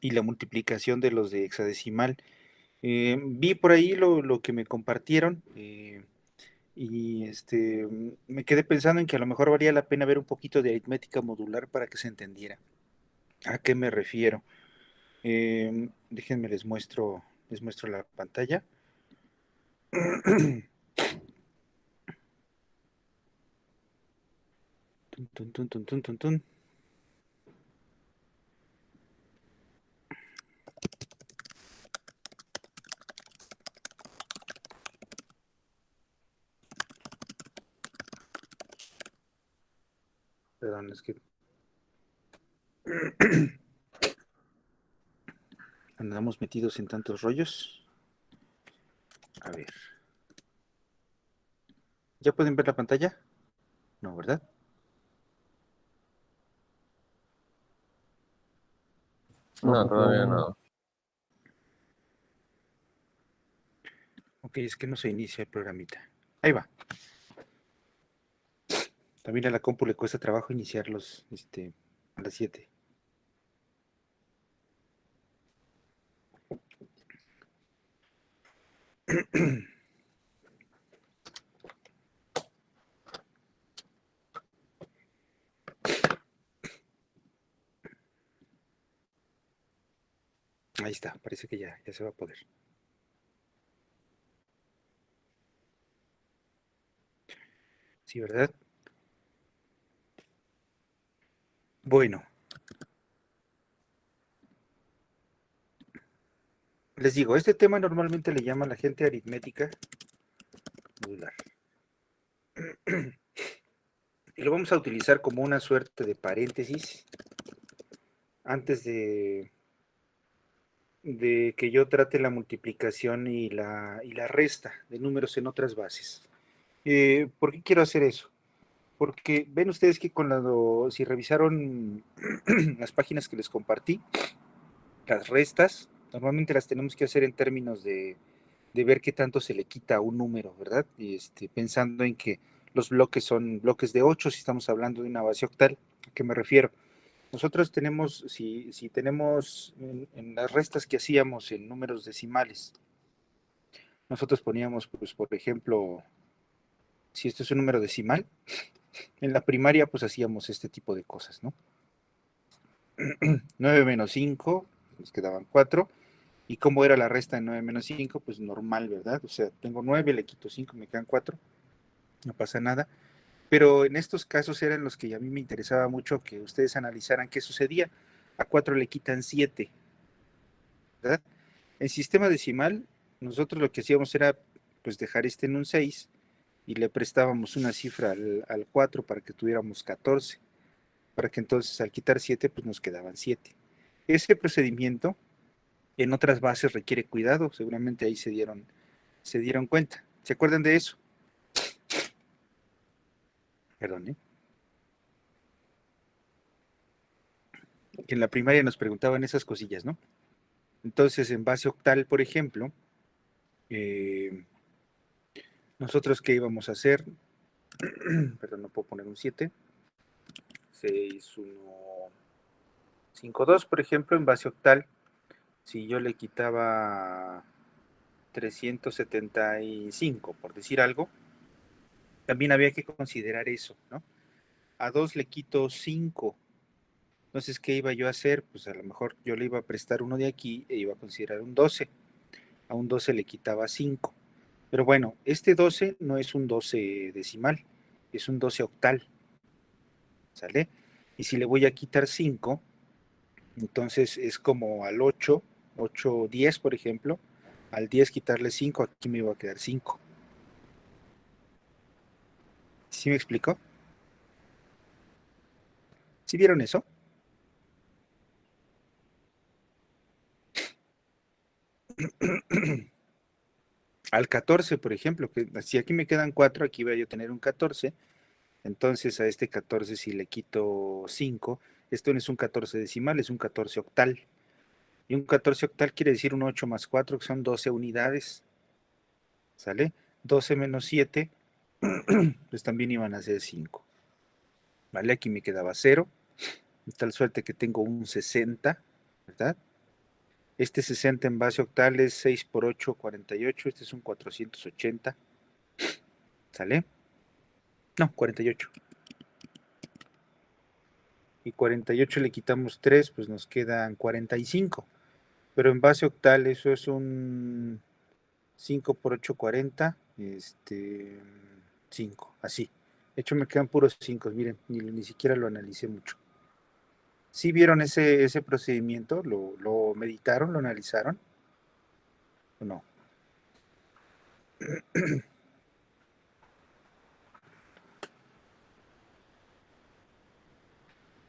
y la multiplicación de los de hexadecimal. Vi por ahí lo que me compartieron y me quedé pensando en que a lo mejor valía la pena ver un poquito de aritmética modular para que se entendiera a qué me refiero. Déjenme les muestro la pantalla. Tun, tun, tun, tun, tun, tun, tun. Perdón, es que andamos metidos en tantos rollos. A ver. ¿Ya pueden ver la pantalla? No, ¿verdad? No, todavía no. Ok, es que no se inicia el programita. Ahí va. También a la compu le cuesta trabajo iniciarlos a las 7. Ahí está, parece que ya se va a poder. Sí, ¿verdad? Bueno, les digo, este tema normalmente le llama a la gente aritmética modular. Y lo vamos a utilizar como una suerte de paréntesis antes de que yo trate la multiplicación y la resta de números en otras bases. ¿Por qué quiero hacer eso? Porque ven ustedes que si revisaron las páginas que les compartí, las restas, normalmente las tenemos que hacer en términos de ver qué tanto se le quita a un número, ¿verdad? Y pensando en que los bloques son bloques de 8, si estamos hablando de una base octal, ¿a qué me refiero? Nosotros tenemos, si tenemos en las restas que hacíamos en números decimales, nosotros poníamos, pues, por ejemplo, si esto es un número decimal, en la primaria pues hacíamos este tipo de cosas, ¿no? 9 menos 5, nos quedaban 4. ¿Y cómo era la resta de 9 menos 5? Pues normal, ¿verdad? O sea, tengo 9, le quito 5, me quedan 4, no pasa nada. Pero en estos casos eran los que a mí me interesaba mucho que ustedes analizaran qué sucedía. A 4 le quitan 7, ¿verdad? En sistema decimal, nosotros lo que hacíamos era pues dejar en un 6 y le prestábamos una cifra al 4 para que tuviéramos 14, para que entonces al quitar 7 pues nos quedaban 7. Ese procedimiento en otras bases requiere cuidado, seguramente ahí se dieron cuenta. ¿Se acuerdan de eso? Perdón, ¿eh? Que en la primaria nos preguntaban esas cosillas, ¿no? Entonces, en base octal, por ejemplo, eh, nosotros qué íbamos a hacer, perdón, no puedo poner un 7, 6, 1, 5, 2, por ejemplo, en base octal, si yo le quitaba 375, por decir algo, también había que considerar eso, ¿no? A 2 le quito 5. Entonces, ¿qué iba yo a hacer? Pues a lo mejor yo le iba a prestar uno de aquí e iba a considerar un 12. A un 12 le quitaba 5. Pero bueno, este 12 no es un 12 decimal, es un 12 octal, ¿sale? Y si le voy a quitar 5, entonces es como al 8, 8, 10, por ejemplo, al 10 quitarle 5, aquí me iba a quedar 5. ¿Sí me explicó? ¿Sí vieron eso? Al 14, por ejemplo, que si aquí me quedan 4, aquí voy a tener un 14. Entonces a este 14 si le quito 5, esto no es un 14 decimal, es un 14 octal. Y un 14 octal quiere decir un 8 más 4, que son 12 unidades. ¿Sale? 12 menos 7, pues también iban a ser 5. ¿Vale? Aquí me quedaba 0. De tal suerte que tengo un 60, ¿verdad? Este 60 en base octal es 6 por 8, 48. Este es un 480. ¿Sale? No, 48. Y 48 le quitamos 3, pues nos quedan 45. Pero en base octal eso es un 5 por 8, 40. 5, así. De hecho me quedan puros 5, miren, ni siquiera lo analicé mucho. ¿Sí vieron ese procedimiento? ¿Lo meditaron? ¿Lo analizaron? ¿O no?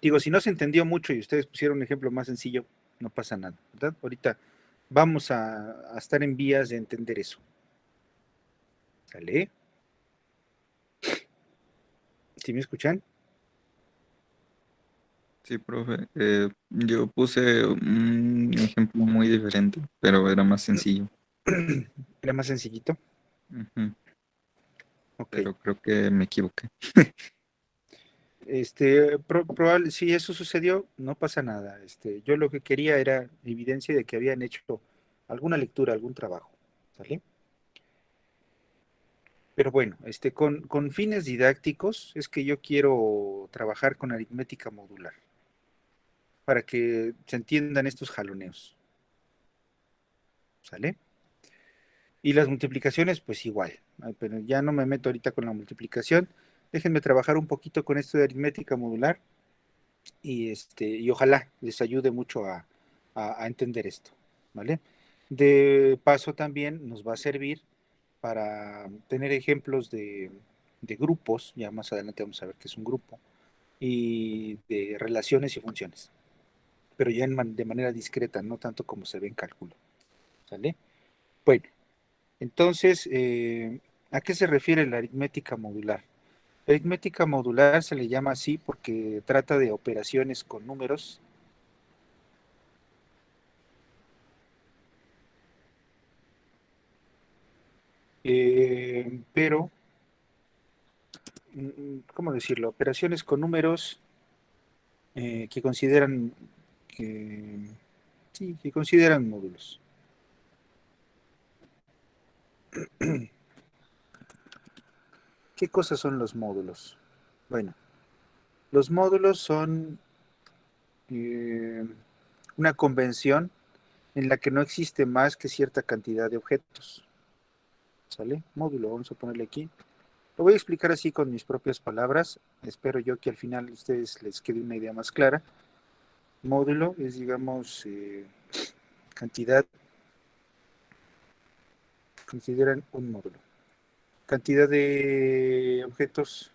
Digo, si no se entendió mucho y ustedes pusieron un ejemplo más sencillo, no pasa nada, ¿verdad? Ahorita vamos a estar en vías de entender eso. ¿Sale? ¿Sí me escuchan? Sí, profe. Yo puse un ejemplo muy diferente, pero era más sencillo. ¿Era más sencillito? Ujú, Ok. pero creo que me equivoqué. Probable, si eso sucedió, no pasa nada. Yo lo que quería era evidencia de que habían hecho alguna lectura, algún trabajo. ¿Sale? Pero bueno, con fines didácticos es que yo quiero trabajar con aritmética modular para que se entiendan estos jaloneos. ¿Sale? Y las multiplicaciones, pues igual. Pero ya no me meto ahorita con la multiplicación. Déjenme trabajar un poquito con esto de aritmética modular y ojalá les ayude mucho a entender esto. ¿Vale? De paso también nos va a servir para tener ejemplos de grupos, ya más adelante vamos a ver qué es un grupo, y de relaciones y funciones, pero ya de manera discreta, no tanto como se ve en cálculo. ¿Sale? Bueno, entonces, ¿a qué se refiere la aritmética modular? La aritmética modular se le llama así porque trata de operaciones con números, pero, ¿cómo decirlo? Operaciones con números que consideran que, sí, que consideran módulos. ¿Qué cosas son los módulos? Bueno, los módulos son eh, una convención en la que no existe más que cierta cantidad de objetos. ¿Sale? Módulo, vamos a ponerle aquí. Lo voy a explicar así con mis propias palabras. Espero yo que al final a ustedes les quede una idea más clara. Módulo es, digamos, cantidad, consideran un módulo. Cantidad de objetos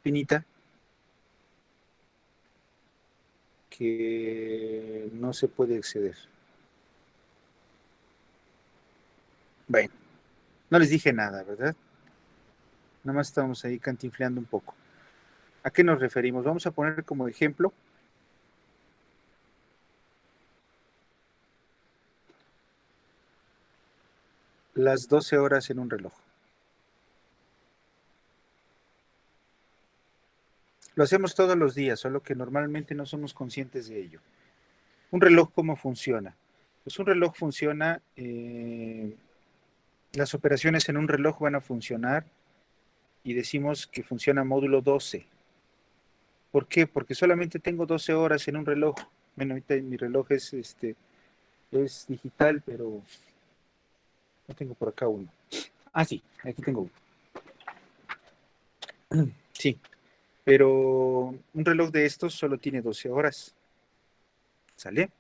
finita que no se puede exceder. Bueno, no les dije nada, ¿verdad? Nada más estamos ahí cantinfleando un poco. ¿A qué nos referimos? Vamos a poner como ejemplo las 12 horas en un reloj. Lo hacemos todos los días, solo que normalmente no somos conscientes de ello. ¿Un reloj cómo funciona? Pues un reloj funciona, las operaciones en un reloj van a funcionar y decimos que funciona módulo 12. ¿Por qué? Porque solamente tengo 12 horas en un reloj. Bueno, ahorita mi reloj es digital, pero no tengo por acá uno. Ah, sí, aquí tengo uno. Sí, pero un reloj de estos solo tiene 12 horas. ¿Sale?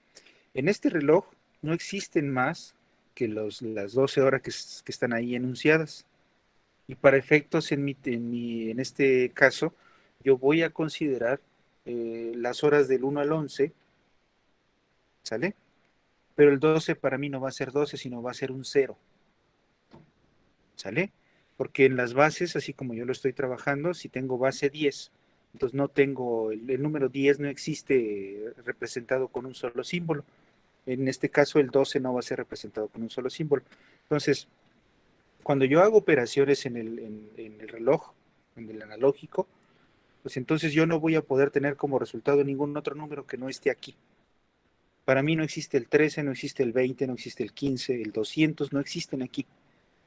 En este reloj no existen más que las 12 horas que están ahí enunciadas. Y para efectos en este caso, yo voy a considerar las horas del 1 al 11, ¿sale? Pero el 12 para mí no va a ser 12, sino va a ser un cero, ¿sale? Porque en las bases, así como yo lo estoy trabajando, si tengo base 10, entonces no tengo, el número 10 no existe representado con un solo símbolo. En este caso, el 12 no va a ser representado con un solo símbolo. Entonces, cuando yo hago operaciones en el reloj, en el analógico, pues entonces yo no voy a poder tener como resultado ningún otro número que no esté aquí. Para mí no existe el 13, no existe el 20, no existe el 15, el 200, no existen aquí.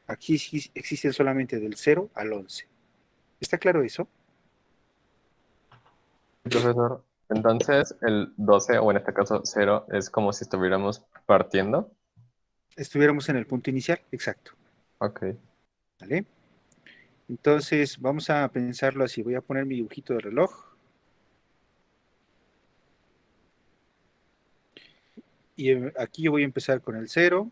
Aquí existen solamente del 0 al 11. ¿Está claro eso? Profesor, entonces el 12 o en este caso cero, es como si estuviéramos partiendo. Estuviéramos en el punto inicial, exacto. Ok. ¿Vale? Entonces, vamos a pensarlo así. Voy a poner mi dibujito de reloj. Y aquí yo voy a empezar con el 0.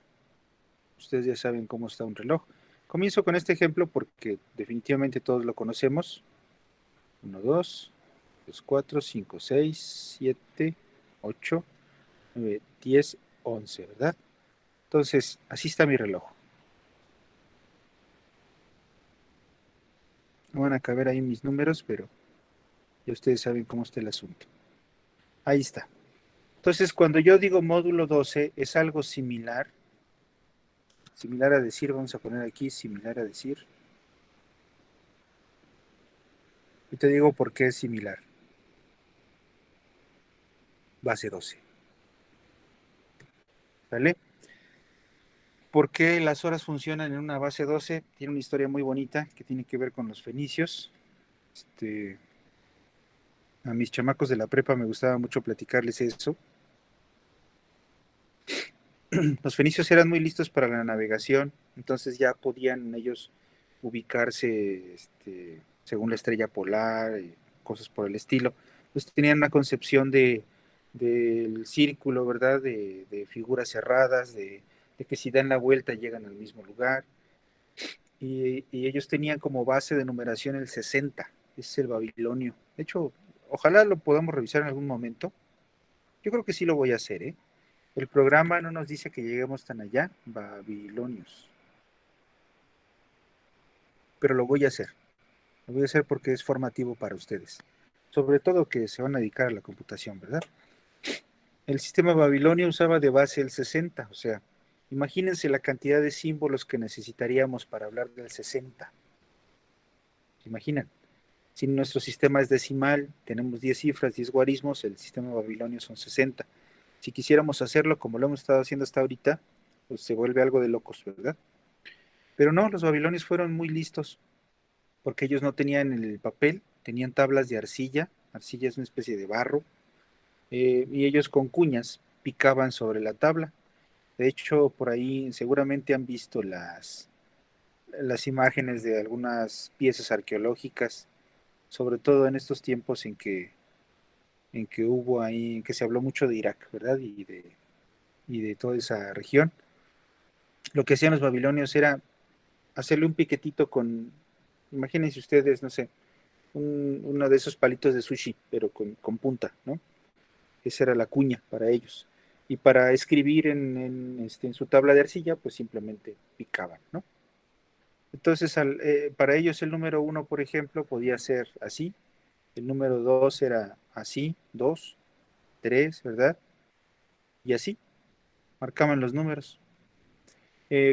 Ustedes ya saben cómo está un reloj. Comienzo con este ejemplo porque definitivamente todos lo conocemos. 1, 2, 3, 4, 5, 6, 7, 8, 9, 10, 11, ¿verdad? Entonces, así está mi reloj. No van a caber ahí mis números, pero ya ustedes saben cómo está el asunto. Ahí está. Entonces, cuando yo digo módulo 12, es algo similar. Similar a decir, vamos a poner aquí, similar a decir. Y te digo por qué es similar. Base 12. ¿Vale? ¿Por qué las horas funcionan en una base 12? Tiene una historia muy bonita que tiene que ver con los fenicios. A mis chamacos de la prepa me gustaba mucho platicarles eso. Los fenicios eran muy listos para la navegación, entonces ya podían ellos ubicarse según la estrella polar, y cosas por el estilo. Entonces tenían una concepción del círculo, ¿verdad? De figuras cerradas, de que si dan la vuelta llegan al mismo lugar. Y ellos tenían como base de numeración el 60, es el babilonio. De hecho, ojalá lo podamos revisar en algún momento. Yo creo que sí lo voy a hacer, ¿eh? El programa no nos dice que lleguemos tan allá, babilonios, pero lo voy a hacer. Lo voy a hacer porque es formativo para ustedes. Sobre todo que se van a dedicar a la computación, ¿verdad? El sistema babilonio usaba de base el 60, o sea, imagínense la cantidad de símbolos que necesitaríamos para hablar del 60. ¿Se imaginan? Si nuestro sistema es decimal, tenemos 10 cifras, 10 guarismos, el sistema babilonio son 60. Si quisiéramos hacerlo como lo hemos estado haciendo hasta ahorita, pues se vuelve algo de locos, ¿verdad? Pero no, los babilonios fueron muy listos, porque ellos no tenían el papel, tenían tablas de arcilla. Arcilla es una especie de barro, y ellos con cuñas picaban sobre la tabla. De hecho, por ahí seguramente han visto las imágenes de algunas piezas arqueológicas, sobre todo en estos tiempos en que hubo ahí, en que se habló mucho de Irak, ¿verdad? Y de toda esa región. Lo que hacían los babilonios era hacerle un piquetito con, imagínense ustedes, no sé, uno de esos palitos de sushi, pero con punta, ¿no? Esa era la cuña para ellos. Y para escribir en su tabla de arcilla, pues simplemente picaban, ¿no? Entonces, para ellos el número 1, por ejemplo, podía ser así, el número 2 era así, 2, 3, ¿verdad? Y así, marcaban los números.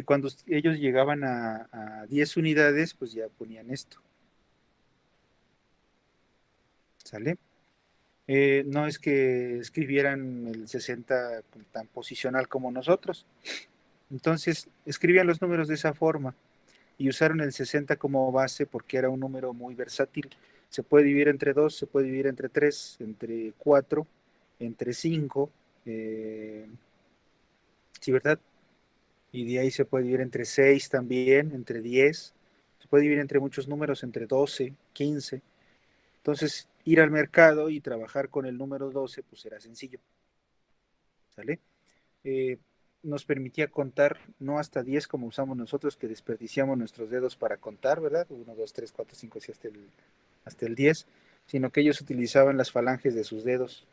Cuando ellos llegaban a 10 unidades, pues ya ponían esto, ¿sale? No es que escribieran el 60 tan posicional como nosotros. Entonces, escribían los números de esa forma y usaron el 60 como base porque era un número muy versátil. Se puede dividir entre 2, se puede dividir entre 3, entre 4, entre 5, ¿sí, verdad? Y de ahí se puede dividir entre 6 también, entre 10. Se puede dividir entre muchos números, entre 12, 15. Entonces, ir al mercado y trabajar con el número 12, pues era sencillo, ¿sale? eh, Nos permitía contar no hasta 10 como usamos nosotros, que desperdiciamos nuestros dedos para contar, ¿verdad? 1, 2, 3, 4, 5, así hasta el 10, sino que ellos utilizaban las falanges de sus dedos.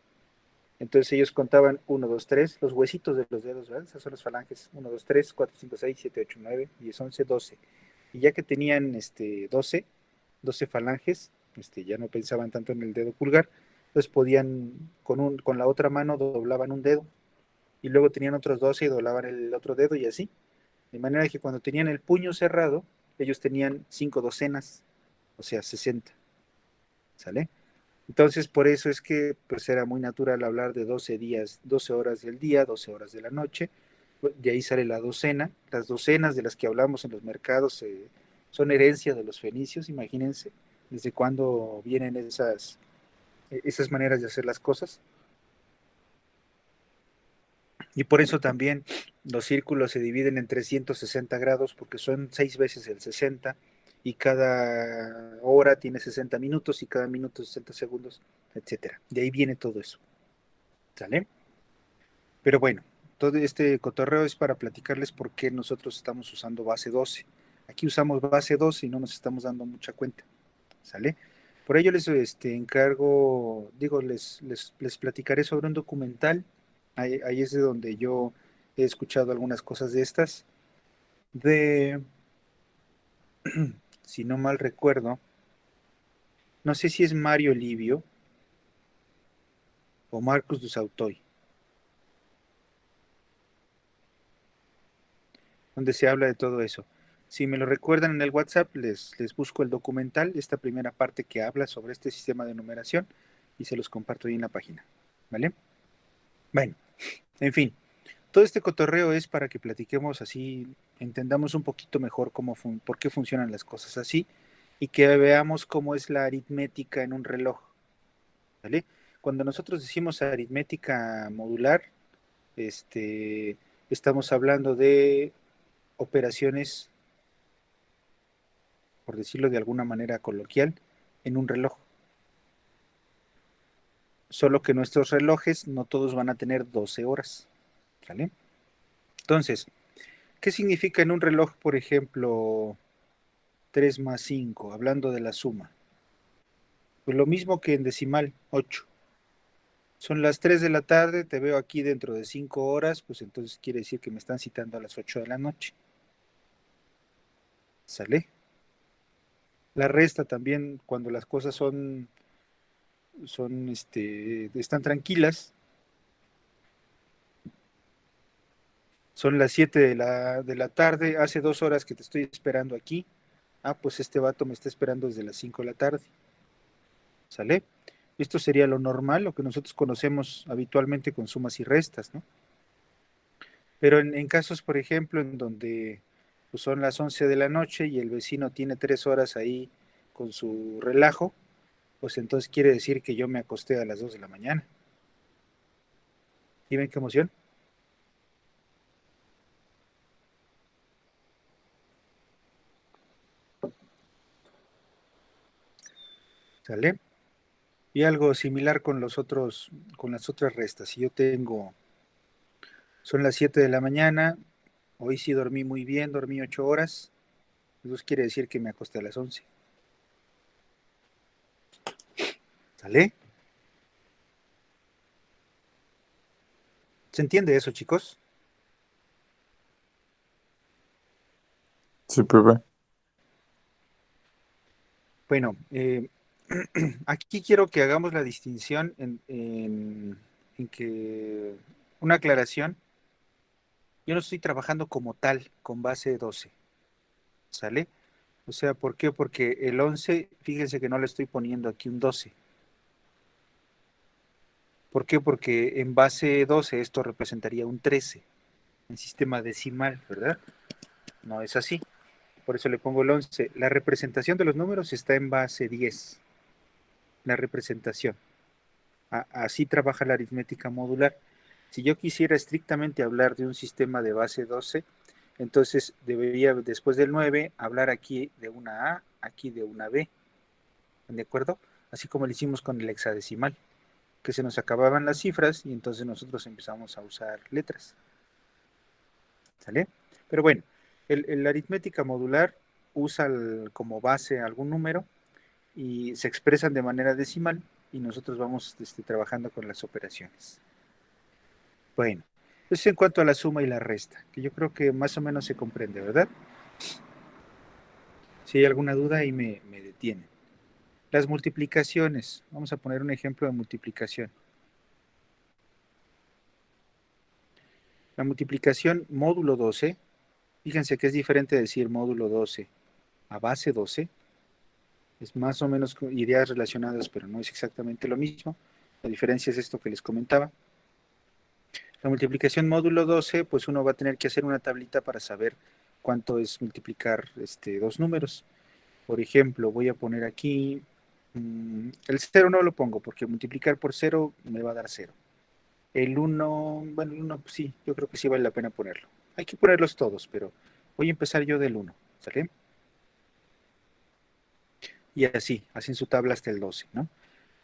Entonces ellos contaban 1, 2, 3, los huesitos de los dedos, ¿verdad? Esas son las falanges. 1, 2, 3, 4, 5, 6, 7, 8, 9, 10, 11, 12. Y ya que tenían 12 falanges, ya no pensaban tanto en el dedo pulgar, entonces podían, con la otra mano doblaban un dedo y luego tenían otros 12 y doblaban el otro dedo y así. De manera que cuando tenían el puño cerrado, ellos tenían 5 docenas, o sea, 60. ¿Sale? Entonces, por eso es que pues era muy natural hablar de 12 días, 12 horas del día, 12 horas de la noche. De ahí sale la docena. Las docenas de las que hablamos en los mercados son herencia de los fenicios, imagínense, desde cuándo vienen esas maneras de hacer las cosas. Y por eso también los círculos se dividen en 360 grados, porque son 6 veces el 60, y cada hora tiene 60 minutos, y cada minuto 60 segundos, etcétera. De ahí viene todo eso. ¿Sale? Pero bueno, todo este cotorreo es para platicarles por qué nosotros estamos usando base 12. Aquí usamos base 12 y no nos estamos dando mucha cuenta. ¿Sale? Por ello les encargo, digo, les platicaré sobre un documental. Ahí es de donde yo he escuchado algunas cosas de estas. De, si no mal recuerdo, no sé si es Mario Livio o Marcus du Sautoy, donde se habla de todo eso. Si me lo recuerdan en el WhatsApp, les busco el documental, esta primera parte que habla sobre este sistema de numeración, y se los comparto ahí en la página. ¿Vale? Bueno, en fin, todo este cotorreo es para que platiquemos así, entendamos un poquito mejor por qué funcionan las cosas así, y que veamos cómo es la aritmética en un reloj. ¿Vale? Cuando nosotros decimos aritmética modular, estamos hablando de operaciones, por decirlo de alguna manera coloquial, en un reloj. Solo que nuestros relojes no todos van a tener 12 horas. ¿Vale? Entonces, ¿qué significa en un reloj, por ejemplo, 3 más 5, hablando de la suma? Pues lo mismo que en decimal, 8. Son las 3 de la tarde, te veo aquí dentro de 5 horas, pues entonces quiere decir que me están citando a las 8 de la noche. ¿Sale? La resta también, cuando las cosas están tranquilas, son las 7 de la tarde, hace 2 horas que te estoy esperando aquí. Ah, pues este vato me está esperando desde las 5 de la tarde. ¿Sale? Esto sería lo normal, lo que nosotros conocemos habitualmente con sumas y restas, ¿no? Pero en casos, por ejemplo, en donde pues, son las 11 de la noche y el vecino tiene 3 horas ahí con su relajo, pues entonces quiere decir que yo me acosté a las 2 de la mañana. ¿Y ven qué emoción? ¿Sale? Y algo similar con con las otras restas. Si yo tengo, son las 7 de la mañana, hoy sí dormí muy bien, dormí 8 horas, entonces quiere decir que me acosté a las 11. ¿Sale? ¿Se entiende eso, chicos? Sí, profe. Bueno, aquí quiero que hagamos la distinción en que una aclaración. Yo no estoy trabajando como tal con base 12, ¿sale? O sea, ¿por qué? Porque el 11, fíjense que no le estoy poniendo aquí un 12. ¿Por qué? Porque en base 12 esto representaría un 13 en sistema decimal, ¿verdad? No es así. Por eso le pongo el 11. La representación de los números está en base 10. La representación. Así trabaja la aritmética modular. Si yo quisiera estrictamente hablar de un sistema de base 12, entonces debería, después del 9, hablar aquí de una A, aquí de una B. ¿De acuerdo? Así como lo hicimos con el hexadecimal, que se nos acababan las cifras y entonces nosotros empezamos a usar letras. ¿Sale? Pero bueno, la aritmética modular usa como base algún número y se expresan de manera decimal y nosotros vamos trabajando con las operaciones. Bueno, eso en cuanto a la suma y la resta, que yo creo que más o menos se comprende, ¿verdad? Si hay alguna duda ahí me detienen. Las multiplicaciones, vamos a poner un ejemplo de multiplicación. La multiplicación módulo 12, fíjense que es diferente decir módulo 12 a base 12, Es más o menos ideas relacionadas, pero no es exactamente lo mismo. La diferencia es esto que les comentaba. La multiplicación módulo 12, pues uno va a tener que hacer una tablita para saber cuánto es multiplicar dos números. Por ejemplo, voy a poner aquí, el 0 no lo pongo porque multiplicar por 0 me va a dar 0. El 1, bueno, el 1 pues sí, yo creo que sí vale la pena ponerlo. Hay que ponerlos todos, pero voy a empezar yo del 1, ¿sale? Y así, hacen su tabla hasta el 12, ¿no?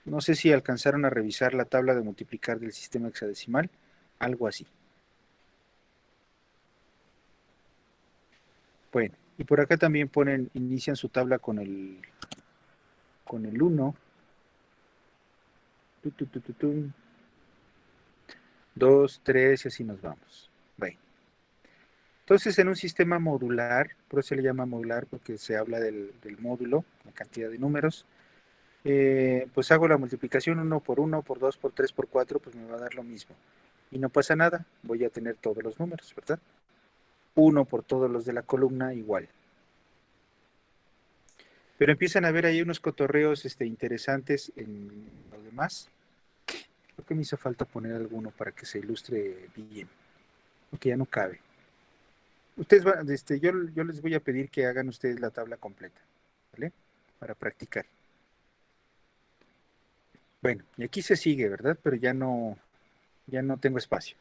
No sé si alcanzaron a revisar la tabla de multiplicar del sistema hexadecimal, algo así. Bueno, y por acá también ponen, inician su tabla con el 1, 2, 3 y así nos vamos. Bueno. Entonces, en un sistema modular, por eso se le llama modular porque se habla del módulo, la cantidad de números, pues hago la multiplicación 1 por 1, por 2, por 3, por 4, pues me va a dar lo mismo. Y no pasa nada, voy a tener todos los números, ¿verdad? 1 por todos los de la columna igual. Pero empiezan a haber ahí unos cotorreos interesantes en lo demás. Creo que me hizo falta poner alguno para que se ilustre bien, porque ya no cabe. Ustedes van, yo les voy a pedir que hagan ustedes la tabla completa, ¿vale? Para practicar. Bueno, y aquí se sigue, ¿verdad? Pero ya no tengo espacio.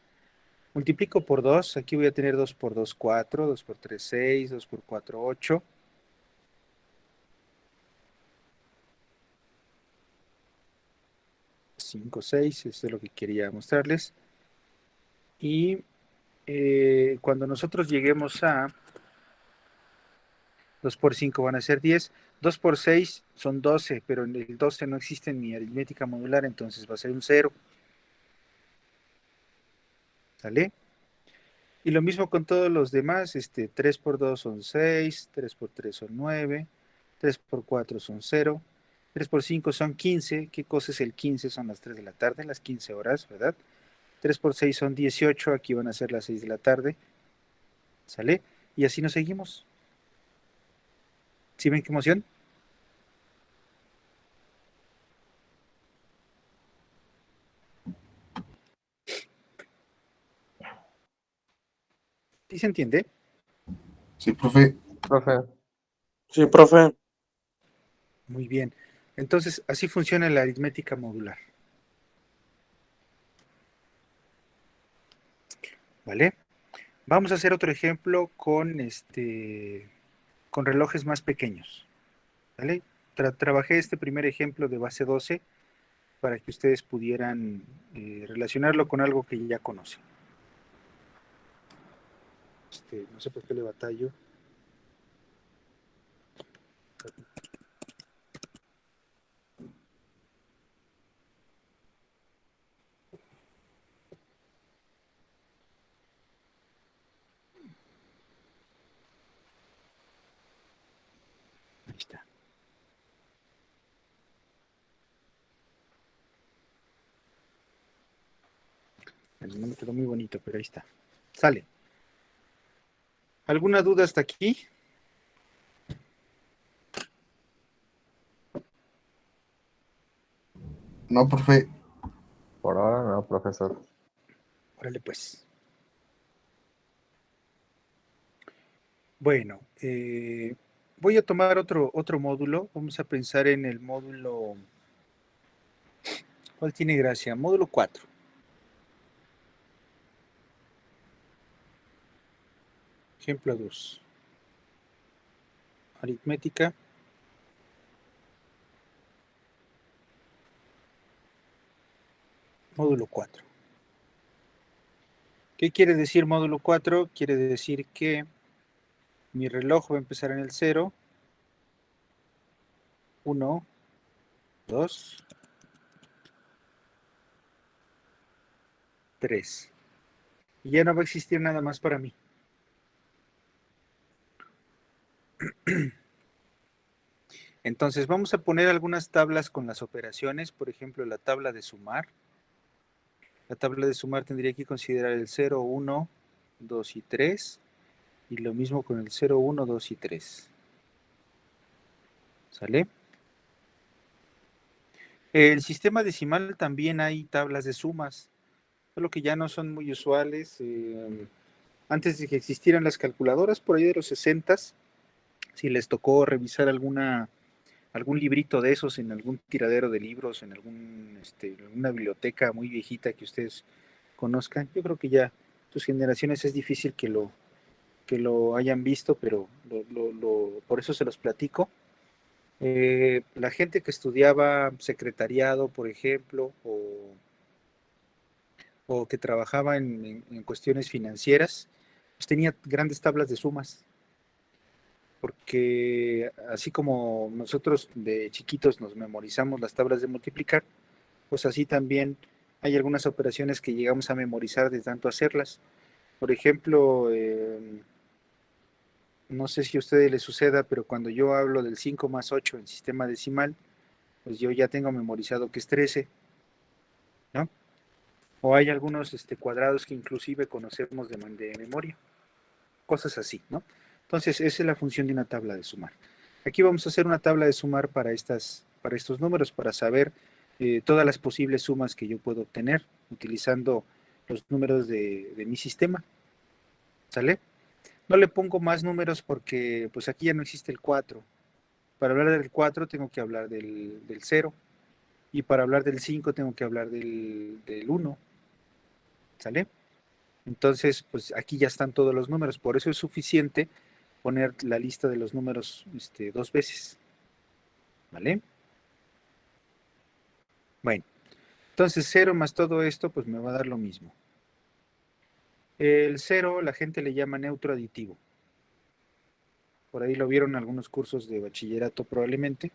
Multiplico por 2, aquí voy a tener 2 por 2, 4, 2 por 3, 6, 2 por 4, 8. 5, 6, eso es lo que quería mostrarles. Y cuando nosotros lleguemos a 2 por 5 van a ser 10, 2 por 6 son 12, pero en el 12 no existe en mi aritmética modular, entonces va a ser un 0. ¿Sale? Y lo mismo con todos los demás, 3 por 2 son 6, 3 por 3 son 9, 3 por 4 son 0, 3 por 5 son 15. ¿Qué cosa es el 15? Son las 3 de la tarde, las 15 horas, ¿verdad? 3 por 6 son 18, aquí van a ser las 6 de la tarde, ¿sale? Y así nos seguimos. ¿Sí ven qué emoción? ¿Sí se entiende? Sí, profe. Profe, Sí, profe. Muy bien. Entonces, así funciona la aritmética modular. ¿Vale? Vamos a hacer otro ejemplo con relojes más pequeños. ¿Vale? Trabajé este primer ejemplo de base 12 para que ustedes pudieran relacionarlo con algo que ya conocen. No sé por qué le batallo. Ahí está. No me quedó muy bonito, pero ahí está. Sale. ¿Alguna duda hasta aquí? No, profe. por ahora no, profesor. Órale, pues. Bueno, voy a tomar otro módulo. Vamos a pensar en el módulo. ¿Cuál tiene gracia? Módulo 4. Ejemplo 2. Aritmética. Módulo 4. ¿Qué quiere decir módulo 4? Quiere decir que mi reloj va a empezar en el 0, 1, 2, 3. Y ya no va a existir nada más para mí. Entonces vamos a poner algunas tablas con las operaciones, por ejemplo la tabla de sumar. La tabla de sumar tendría que considerar el 0, 1, 2 y 3. Y lo mismo con el 0, 1, 2 y 3. ¿Sale? El sistema decimal también hay tablas de sumas, solo que ya no son muy usuales. Antes de que existieran las calculadoras, por ahí de los 60s, si les tocó revisar algún librito de esos en algún tiradero de libros, en alguna biblioteca muy viejita que ustedes conozcan, yo creo que ya sus generaciones es difícil que lo hayan visto, pero por eso se los platico. La gente que estudiaba secretariado, por ejemplo, o que trabajaba en cuestiones financieras, pues tenía grandes tablas de sumas, porque así como nosotros de chiquitos nos memorizamos las tablas de multiplicar, pues así también hay algunas operaciones que llegamos a memorizar de tanto hacerlas. Por ejemplo, no sé si a ustedes les suceda, pero cuando yo hablo del 5 más 8 en sistema decimal, pues yo ya tengo memorizado que es 13, ¿no? O hay algunos cuadrados que inclusive conocemos de memoria, cosas así, ¿no? Entonces, esa es la función de una tabla de sumar. Aquí vamos a hacer una tabla de sumar para estos números, para saber todas las posibles sumas que yo puedo obtener utilizando los números de mi sistema, ¿sale? No le pongo más números porque pues aquí ya no existe el 4. Para hablar del 4 tengo que hablar del 0. Y para hablar del 5 tengo que hablar del 1. ¿Sale? Entonces, pues aquí ya están todos los números. Por eso es suficiente poner la lista de los números 2 veces. ¿Vale? Bueno, entonces 0 más todo esto, pues me va a dar lo mismo. El 0 la gente le llama neutro aditivo. Por ahí lo vieron en algunos cursos de bachillerato probablemente.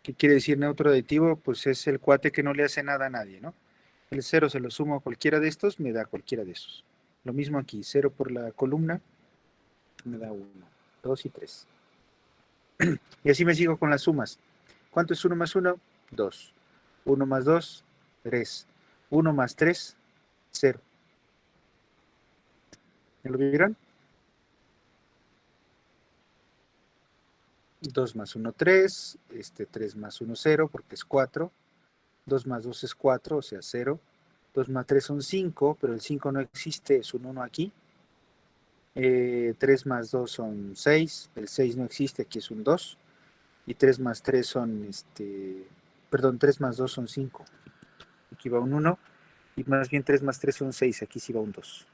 ¿Qué quiere decir neutro aditivo? Pues es el cuate que no le hace nada a nadie, ¿no? El 0 se lo sumo a cualquiera de estos, me da cualquiera de esos. Lo mismo aquí, 0 por la columna, me da 1, 2 y 3. Y así me sigo con las sumas. ¿Cuánto es 1 más 1? 2. 1 más 2, 3. 1 más 3, 0. ¿Me lo vieron? 2 más 1, 3. 3 más 1, 0, porque es 4. 2 más 2 es 4, o sea, 0. 2 más 3 son 5, pero el 5 no existe, es un 1 aquí. 3 más 2 son 6, el 6 no existe, aquí es un 2. Y 3 más 3 son, perdón, 3 más 2 son 5. Aquí va un 1. Y más bien 3 más 3 son 6, aquí sí va un 2.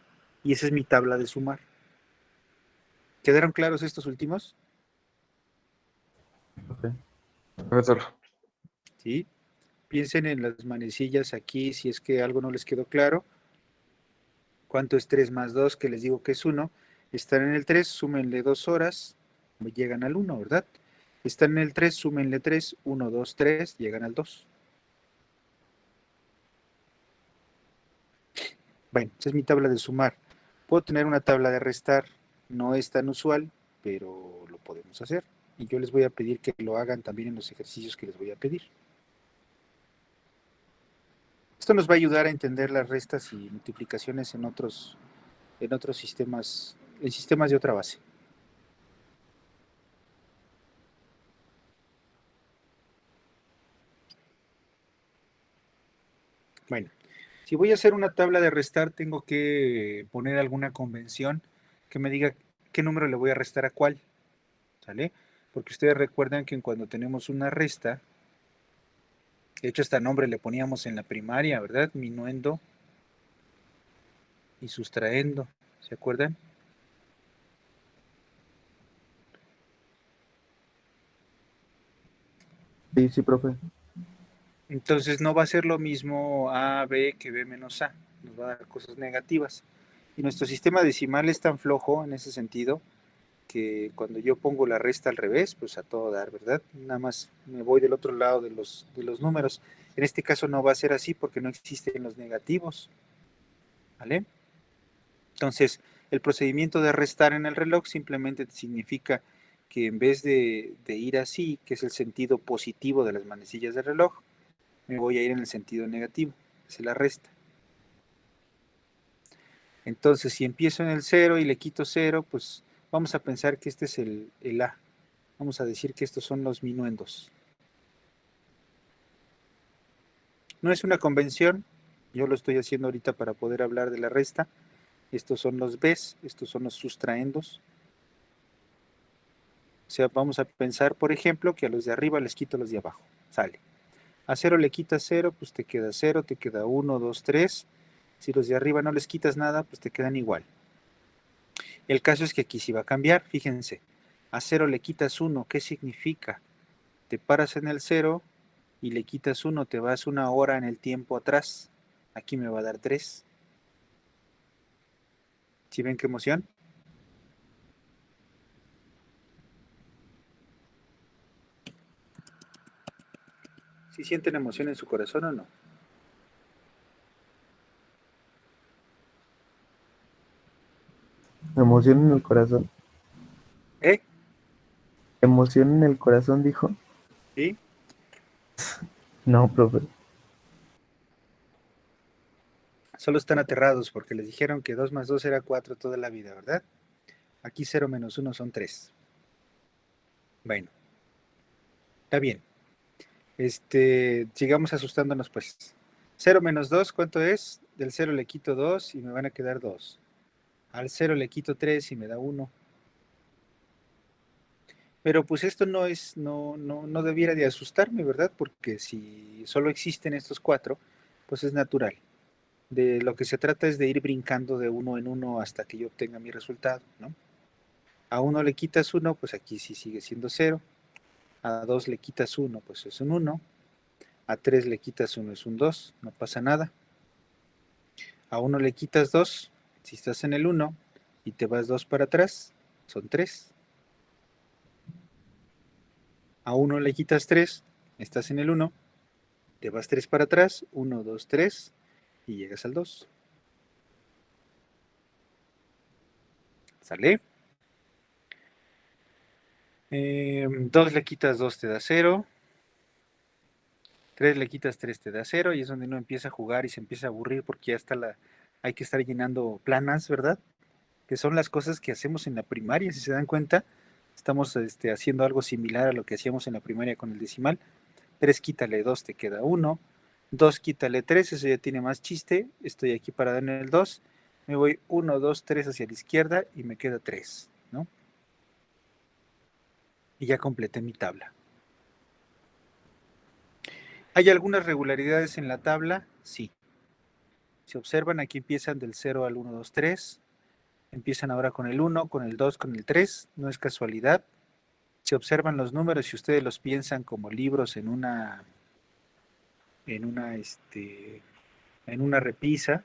Y esa es mi tabla de sumar. ¿Quedaron claros estos últimos? Profesor, ¿Sí? Piensen en las manecillas aquí, si es que algo no les quedó claro. ¿Cuánto es 3 más 2? Que les digo que es 1. Están en el 3, súmenle 2 horas, llegan al 1, ¿verdad? Están en el 3, súmenle 3, 1, 2, 3, llegan al 2. Bueno, esa es mi tabla de sumar. Puedo tener una tabla de restar, no es tan usual, pero lo podemos hacer. Y yo les voy a pedir que lo hagan también en los ejercicios que les voy a pedir. Esto nos va a ayudar a entender las restas y multiplicaciones en otros sistemas, en sistemas de otra base. Bueno, si voy a hacer una tabla de restar, tengo que poner alguna convención que me diga qué número le voy a restar a cuál, ¿sale? Porque ustedes recuerdan que cuando tenemos una resta, de hecho hasta nombre le poníamos en la primaria, ¿verdad? Minuendo y sustraendo, ¿se acuerdan? Sí, sí, profe. Entonces no va a ser lo mismo A, B que B menos A, nos va a dar cosas negativas. Y nuestro sistema decimal es tan flojo en ese sentido que cuando yo pongo la resta al revés, pues a todo dar, ¿verdad? Nada más me voy del otro lado de los números. En este caso no va a ser así porque no existen los negativos, ¿vale? Entonces, el procedimiento de restar en el reloj simplemente significa que en vez de ir así, que es el sentido positivo de las manecillas del reloj, me voy a ir en el sentido negativo, es la resta. Entonces, si empiezo en el 0 y le quito 0, pues vamos a pensar que este es el A. Vamos a decir que estos son los minuendos. No es una convención, yo lo estoy haciendo ahorita para poder hablar de la resta. Estos son los bes, estos son los sustraendos. O sea, vamos a pensar, por ejemplo, que a los de arriba les quito los de abajo. Sale. A 0 le quitas 0, pues te queda 0, te queda 1, 2, 3. Si los de arriba no les quitas nada, pues te quedan igual. El caso es que aquí sí va a cambiar, fíjense. A 0 le quitas 1, ¿qué significa? Te paras en el 0 y le quitas 1, te vas una hora en el tiempo atrás. Aquí me va a dar 3. ¿Sí ven qué emoción? ¿Sí sienten emoción en su corazón o no? Emoción en el corazón. ¿Eh? Emoción en el corazón, dijo. ¿Sí? No, profe. Solo están aterrados porque les dijeron que 2 más 2 era 4 toda la vida, ¿verdad? Aquí 0 menos 1 son 3. Bueno, está bien. Sigamos asustándonos pues. 0 menos 2, ¿cuánto es? Del 0 le quito 2 y me van a quedar 2. Al 0 le quito 3 y me da 1. Pero pues esto no debiera de asustarme, ¿verdad? Porque si solo existen estos 4, pues es natural. De lo que se trata es de ir brincando de uno en uno hasta que yo obtenga mi resultado, ¿no? A 1 le quitas 1, pues aquí sí sigue siendo 0. A 2 le quitas 1, pues es un 1. A 3 le quitas 1, es un 2, no pasa nada. A 1 le quitas 2, si estás en el 1 y te vas 2 para atrás, son 3. A 1 le quitas 3, estás en el 1, te vas 3 para atrás, 1, 2, 3 y llegas al 2. ¿Sale? 2 le quitas 2 te da 0. 3 le quitas 3 te da 0 y es donde uno empieza a jugar y se empieza a aburrir porque ya está hay que estar llenando planas, ¿verdad? Que son las cosas que hacemos en la primaria, si se dan cuenta. Estamos haciendo algo similar a lo que hacíamos en la primaria con el decimal. 3 quítale 2 te queda 1. 2 quítale 3, eso ya tiene más chiste. Estoy aquí para dar en el 2. Me voy 1, 2, 3 hacia la izquierda y me queda 3, ¿no? Y ya completé mi tabla. ¿Hay algunas regularidades en la tabla? Sí. Si observan, aquí empiezan del 0 al 1, 2, 3. Empiezan ahora con el 1, con el 2, con el 3. No es casualidad. Si observan los números y ustedes los piensan como libros en una repisa,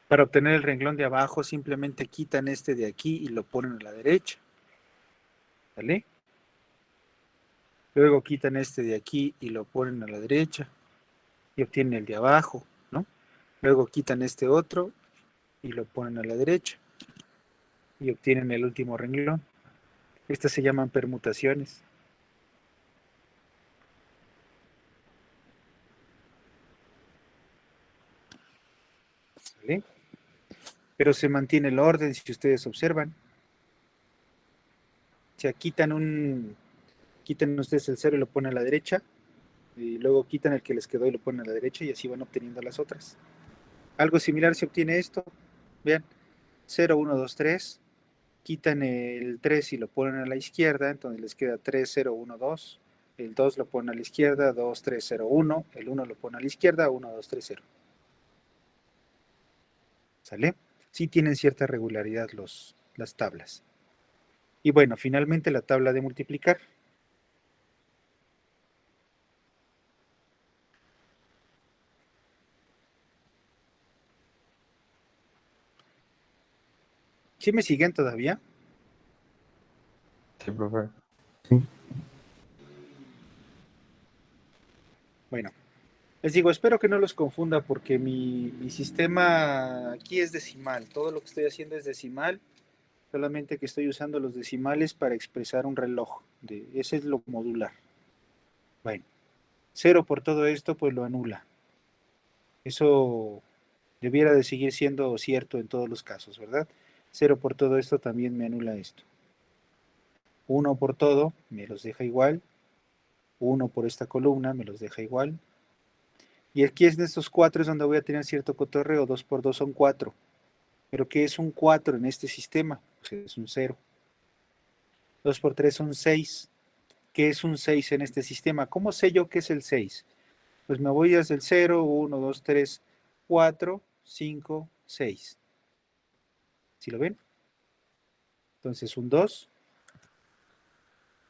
para obtener el renglón de abajo simplemente quitan este de aquí y lo ponen a la derecha. ¿Vale? Luego quitan este de aquí y lo ponen a la derecha y obtienen el de abajo, ¿no? Luego quitan este otro y lo ponen a la derecha y obtienen el último renglón. Estas se llaman permutaciones. ¿Vale? Pero se mantiene el orden si ustedes observan. O sea, quitan ustedes el 0 y lo ponen a la derecha, y luego quitan el que les quedó y lo ponen a la derecha y así van obteniendo las otras. Algo similar se obtiene esto. Vean, 0, 1, 2, 3. Quitan el 3 y lo ponen a la izquierda, entonces les queda 3, 0, 1, 2. El 2 lo ponen a la izquierda, 2, 3, 0, 1. El 1 lo ponen a la izquierda, 1, 2, 3, 0. ¿Sale? Sí tienen cierta regularidad las tablas. Y bueno, finalmente la tabla de multiplicar. ¿Sí me siguen todavía? Sí, profe. Sí. Bueno, les digo, espero que no los confunda porque mi sistema aquí es decimal. Todo lo que estoy haciendo es decimal, solamente que estoy usando los decimales para expresar un reloj. Ese es lo modular. Bueno, 0 por todo esto, pues lo anula. Eso debiera de seguir siendo cierto en todos los casos, ¿verdad? 0 por todo esto también me anula esto. 1 por todo me los deja igual. 1 por esta columna me los deja igual. Y aquí en estos 4 es donde voy a tener cierto cotorreo. 2 por 2 son 4. ¿Pero qué es un 4 en este sistema? Pues es un 0. 2 por 3 son 6. ¿Qué es un 6 en este sistema? ¿Cómo sé yo qué es el 6? Pues me voy desde el 0, 1, 2, 3, 4, 5, 6. ¿Sí lo ven? Entonces un 2.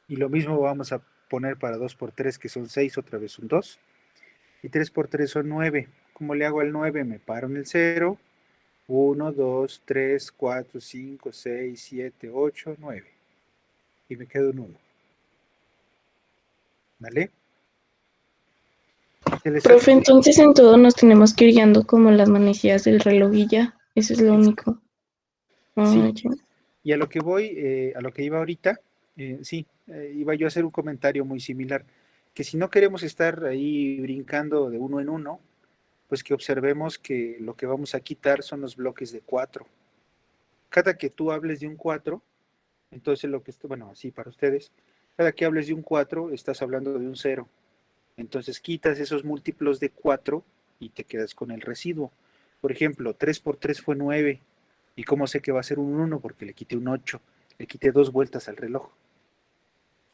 Y lo mismo vamos a poner para 2 por 3, que son 6, otra vez un 2. Y 3 por 3 son 9. ¿Cómo le hago al 9? Me paro en el 0. 1, 2, 3, 4, 5, 6, 7, 8, 9. Y me quedo un 1. ¿Vale? Profe, entonces en todo nos tenemos que ir guiando como las manecillas del reloj y ya. Eso es lo único. Sí. Ya. Y a lo que voy, a lo que iba ahorita, iba yo a hacer un comentario muy similar, que si no queremos estar ahí brincando de uno en uno, pues que observemos que lo que vamos a quitar son los bloques de 4. Cada que tú hables de un 4, entonces bueno, así para ustedes, cada que hables de un 4, estás hablando de un 0. Entonces quitas esos múltiplos de 4 y te quedas con el residuo. Por ejemplo, 3 por 3 fue 9. ¿Y cómo sé que va a ser un 1? Porque le quité un 8. Le quité 2 vueltas al reloj.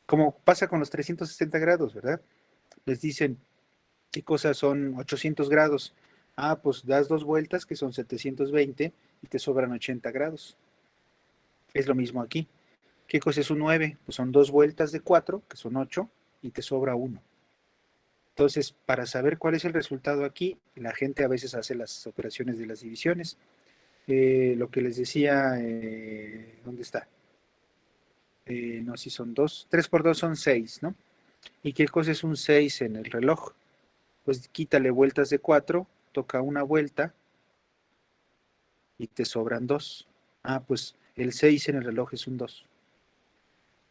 Como pasa con los 360 grados, ¿verdad? Les dicen, ¿qué cosas son 800 grados? Ah, pues das 2 vueltas, que son 720, y te sobran 80 grados. Es lo mismo aquí. ¿Qué cosa es un 9? Pues son 2 vueltas de 4, que son 8, y te sobra 1. Entonces, para saber cuál es el resultado aquí, la gente a veces hace las operaciones de las divisiones. Lo que les decía, ¿dónde está? No, si son 2, 3 por 2 son 6, ¿no? ¿Y qué cosa es un 6 en el reloj? Pues quítale vueltas de 4, toca una vuelta y te sobran 2. Ah, pues el 6 en el reloj es un 2.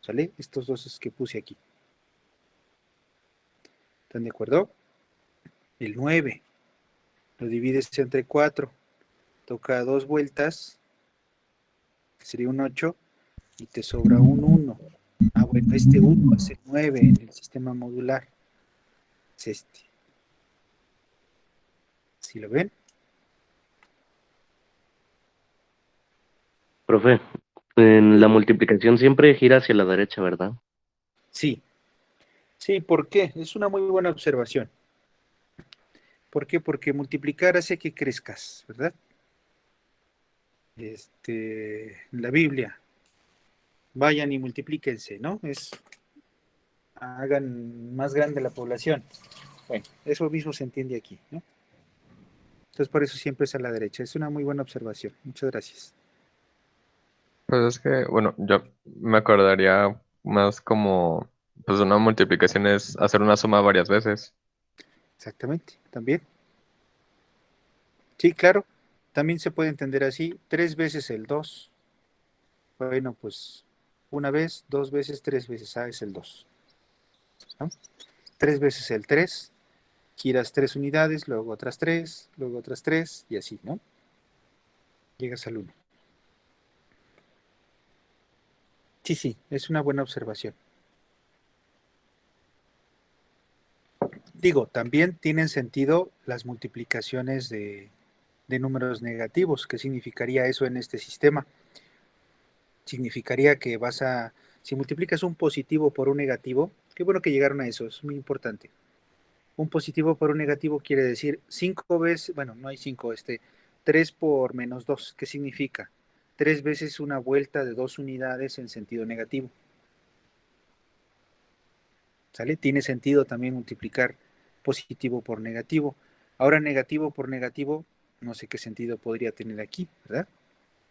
¿Sale? Estos dos es que puse aquí. ¿Están de acuerdo? El 9 lo divides entre 4, toca 2 vueltas, que sería un 8, y te sobra un 1. Ah, bueno, este 1 es el 9 en el sistema modular. Es este. ¿Sí lo ven? Profe, en la multiplicación siempre gira hacia la derecha, ¿verdad? Sí. Sí, ¿por qué? Es una muy buena observación. ¿Por qué? Porque multiplicar hace que crezcas, ¿verdad? En la Biblia, vayan y multiplíquense, ¿no? Hagan más grande la población. Bueno, eso mismo se entiende aquí, ¿no? Entonces por eso siempre es a la derecha. Es una muy buena observación. Muchas gracias. Pues es que, bueno, yo me acordaría más como, pues una multiplicación es hacer una suma varias veces. Exactamente, también. Sí, claro. También se puede entender así. 3 veces el 2. Bueno, pues una vez, 2 veces, 3 veces. Ah, es el 2. ¿No? 3 veces el 3. Giras 3 unidades, luego otras 3, luego otras 3 y así, ¿no? Llegas al 1. Sí, sí, es una buena observación. Digo, también tienen sentido las multiplicaciones de números negativos. ¿Qué significaría eso en este sistema? Significaría que si multiplicas un positivo por un negativo, qué bueno que llegaron a eso, es muy importante. Un positivo por un negativo quiere decir 5 veces, bueno, no hay 5, 3 por menos 2. ¿Qué significa? 3 veces una vuelta de 2 unidades en sentido negativo. ¿Sale? Tiene sentido también multiplicar positivo por negativo. Ahora negativo por negativo, no sé qué sentido podría tener aquí, ¿verdad?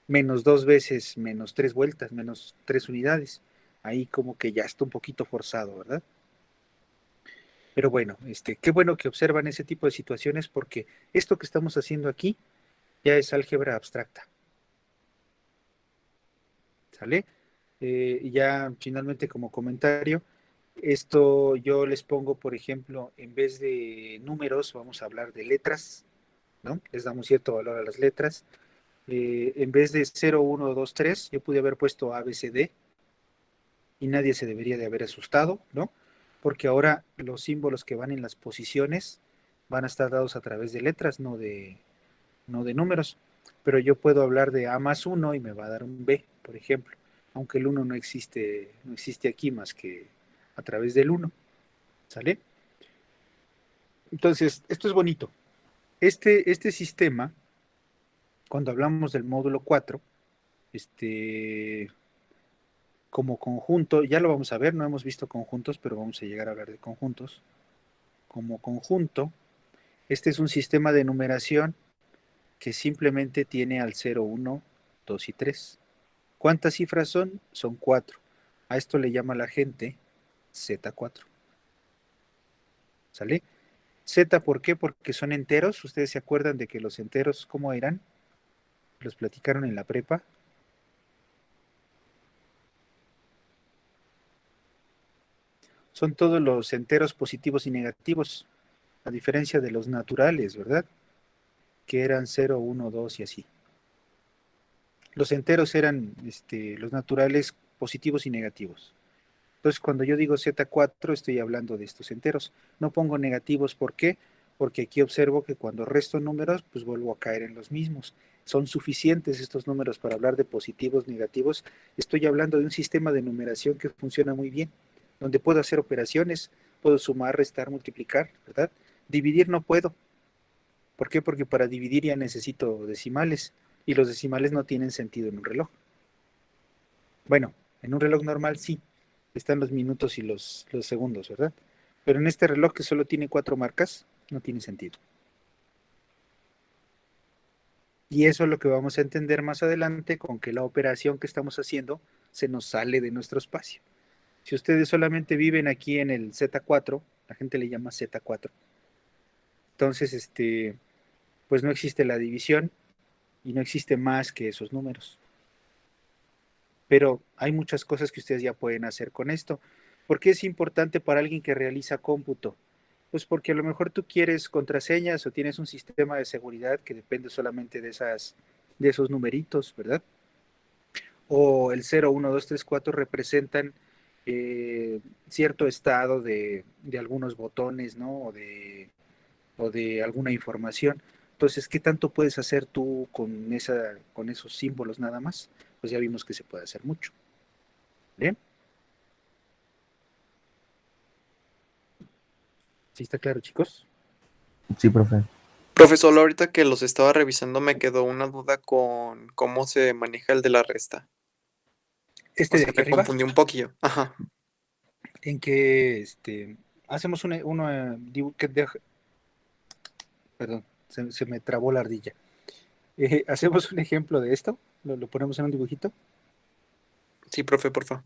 Menos 2 veces, menos 3 vueltas, menos 3 unidades. Ahí como que ya está un poquito forzado, ¿verdad? Pero bueno, qué bueno que observan ese tipo de situaciones porque esto que estamos haciendo aquí ya es álgebra abstracta. ¿Sale? Y ya finalmente como comentario, esto yo les pongo, por ejemplo, en vez de números, vamos a hablar de letras, ¿no? Les damos cierto valor a las letras. En vez de 0, 1, 2, 3, yo pude haber puesto A, B, C, D y nadie se debería de haber asustado, ¿no? Porque ahora los símbolos que van en las posiciones van a estar dados a través de letras, no de números. Pero yo puedo hablar de A más 1 y me va a dar un B, por ejemplo, aunque el 1 no existe aquí más que a través del 1, ¿sale? Entonces, esto es bonito. Este sistema, cuando hablamos del módulo 4, como conjunto, ya lo vamos a ver, no hemos visto conjuntos, pero vamos a llegar a hablar de conjuntos. Como conjunto, este es un sistema de numeración que simplemente tiene al 0, 1, 2 y 3. ¿Cuántas cifras son? Son 4. A esto le llama la gente Z4. ¿Sale? Z, ¿por qué? Porque son enteros. ¿Ustedes se acuerdan de que los enteros cómo eran? Los platicaron en la prepa. Son todos los enteros positivos y negativos, a diferencia de los naturales, ¿verdad? Que eran 0, 1, 2 y así. Los enteros eran los naturales positivos y negativos. Entonces, cuando yo digo Z4, estoy hablando de estos enteros. No pongo negativos, ¿por qué? Porque aquí observo que cuando resto números, pues vuelvo a caer en los mismos. Son suficientes estos números para hablar de positivos, negativos. Estoy hablando de un sistema de numeración que funciona muy bien, donde puedo hacer operaciones, puedo sumar, restar, multiplicar, ¿verdad? Dividir no puedo. ¿Por qué? Porque para dividir ya necesito decimales y los decimales no tienen sentido en un reloj. Bueno, en un reloj normal sí, están los minutos y los segundos, ¿verdad? Pero en este reloj que solo tiene 4 marcas, no tiene sentido. Y eso es lo que vamos a entender más adelante con que la operación que estamos haciendo se nos sale de nuestro espacio. Si ustedes solamente viven aquí en el Z4, la gente le llama Z4, entonces, pues no existe la división y no existe más que esos números. Pero hay muchas cosas que ustedes ya pueden hacer con esto. ¿Por qué es importante para alguien que realiza cómputo? Pues porque a lo mejor tú quieres contraseñas o tienes un sistema de seguridad que depende solamente de esos numeritos, ¿verdad? O el 0, 1, 2, 3, 4 representan cierto estado de algunos botones, ¿no? O de alguna información. Entonces, ¿qué tanto puedes hacer tú con esos símbolos nada más? Pues ya vimos que se puede hacer mucho. ¿Bien? ¿Sí está claro, chicos? Sí, profe. Profesor, ahorita que los estaba revisando me quedó una duda con cómo se maneja el de la resta. O De sea, aquí me arriba, confundí un poquillo. Ajá. en que hacemos perdón, se me trabó la ardilla. Hacemos un ejemplo de esto, lo ponemos en un dibujito. Sí, profe, porfa.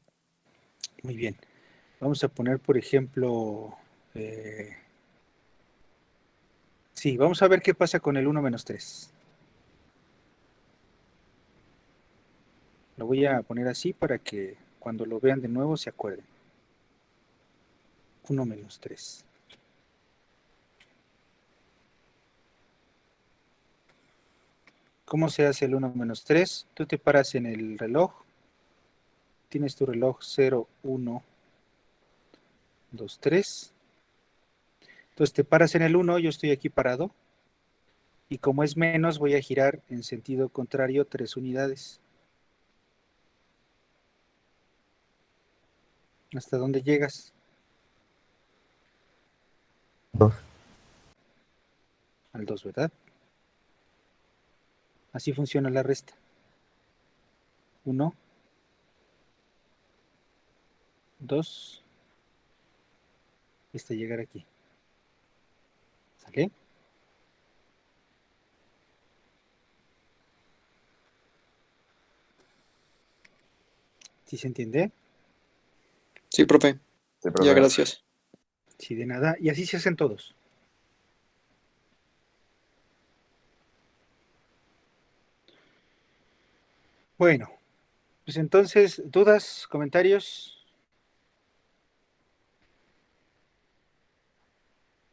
Muy bien. Vamos a poner, por ejemplo, sí, vamos a ver qué pasa con el 1 menos 3. Lo voy a poner así para que cuando lo vean de nuevo se acuerden. 1 menos 3. ¿Cómo se hace el 1 menos 3? Tú te paras en el reloj. Tienes tu reloj 0, 1, 2, 3. Entonces te paras en el 1, yo estoy aquí parado. Y como es menos, voy a girar en sentido contrario 3 unidades. ¿Hasta dónde llegas? 2. Al 2, ¿verdad? Así funciona la resta. 1, 2, hasta llegar aquí. ¿Sale? ¿Sí se entiende? Sí, profe. Sí, Ya, profe. gracias. Sí, de nada. Y así se hacen todos. Bueno, pues entonces, ¿dudas, comentarios?